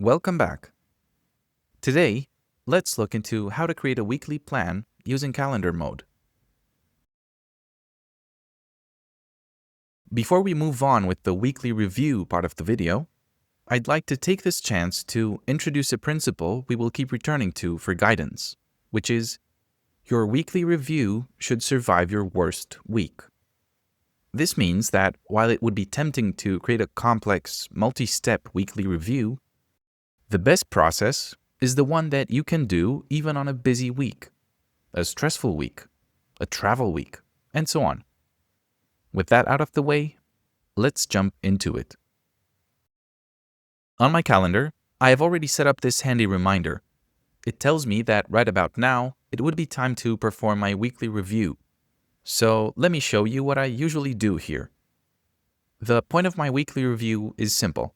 Welcome back. Today, let's look into how to create a weekly plan using calendar mode. Before we move on with the weekly review part of the video, I'd like to take this chance to introduce a principle we will keep returning to for guidance, which is your weekly review should survive your worst week. This means that while it would be tempting to create a complex, multi-step weekly review, the best process is the one that you can do even on a busy week, a stressful week, a travel week, and so on. With that out of the way, let's jump into it. On my calendar, I have already set up this handy reminder. It tells me that right about now, it would be time to perform my weekly review. So let me show you what I usually do here. The point of my weekly review is simple.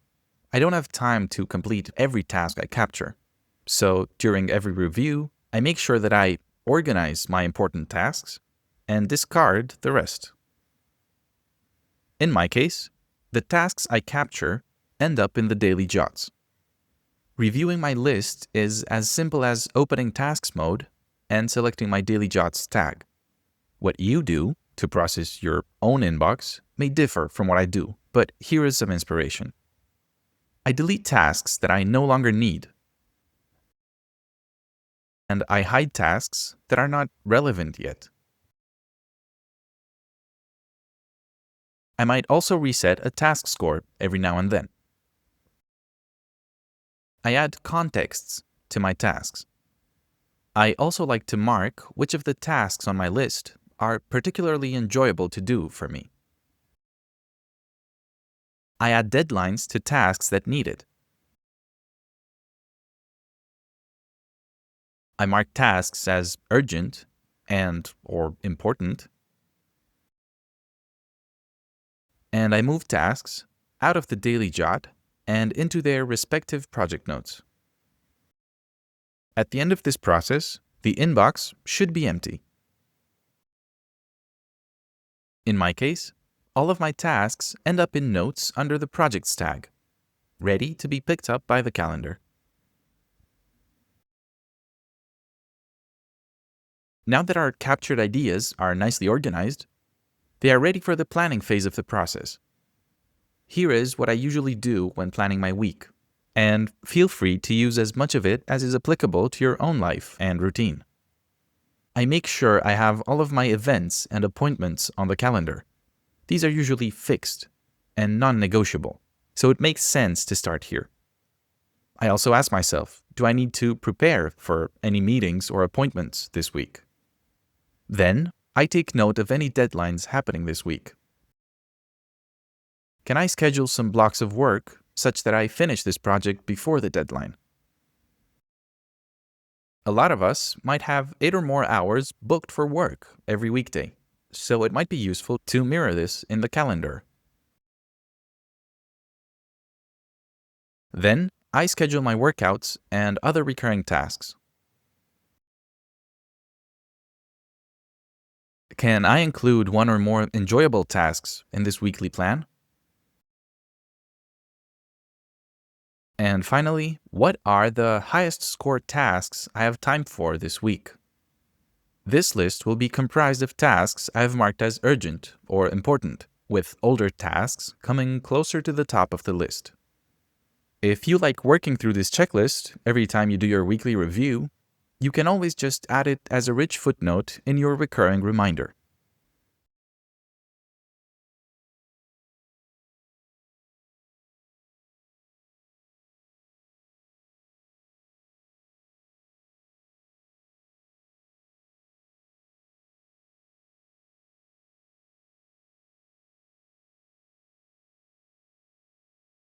I don't have time to complete every task I capture. So during every review, I make sure that I organize my important tasks and discard the rest. In my case, the tasks I capture end up in the daily jots. Reviewing my list is as simple as opening Tasks mode and selecting my daily jots tag. What you do to process your own inbox may differ from what I do, but here is some inspiration. I delete tasks that I no longer need, and I hide tasks that are not relevant yet. I might also reset a task score every now and then. I add contexts to my tasks. I also like to mark which of the tasks on my list are particularly enjoyable to do for me. I add deadlines to tasks that need it. I mark tasks as urgent or important. And I move tasks out of the daily jot and into their respective project notes. At the end of this process, the inbox should be empty. In my case, all of my tasks end up in notes under the Projects tag, ready to be picked up by the calendar. Now that our captured ideas are nicely organized, they are ready for the planning phase of the process. Here is what I usually do when planning my week, and feel free to use as much of it as is applicable to your own life and routine. I make sure I have all of my events and appointments on the calendar. These are usually fixed and non-negotiable, so it makes sense to start here. I also ask myself, do I need to prepare for any meetings or appointments this week? Then, I take note of any deadlines happening this week. Can I schedule some blocks of work such that I finish this project before the deadline? A lot of us might have 8 or more hours booked for work every weekday, so it might be useful to mirror this in the calendar. Then, I schedule my workouts and other recurring tasks. Can I include one or more enjoyable tasks in this weekly plan? And finally, what are the highest scored tasks I have time for this week? This list will be comprised of tasks I have marked as urgent or important, with older tasks coming closer to the top of the list. If you like working through this checklist every time you do your weekly review, you can always just add it as a rich footnote in your recurring reminder.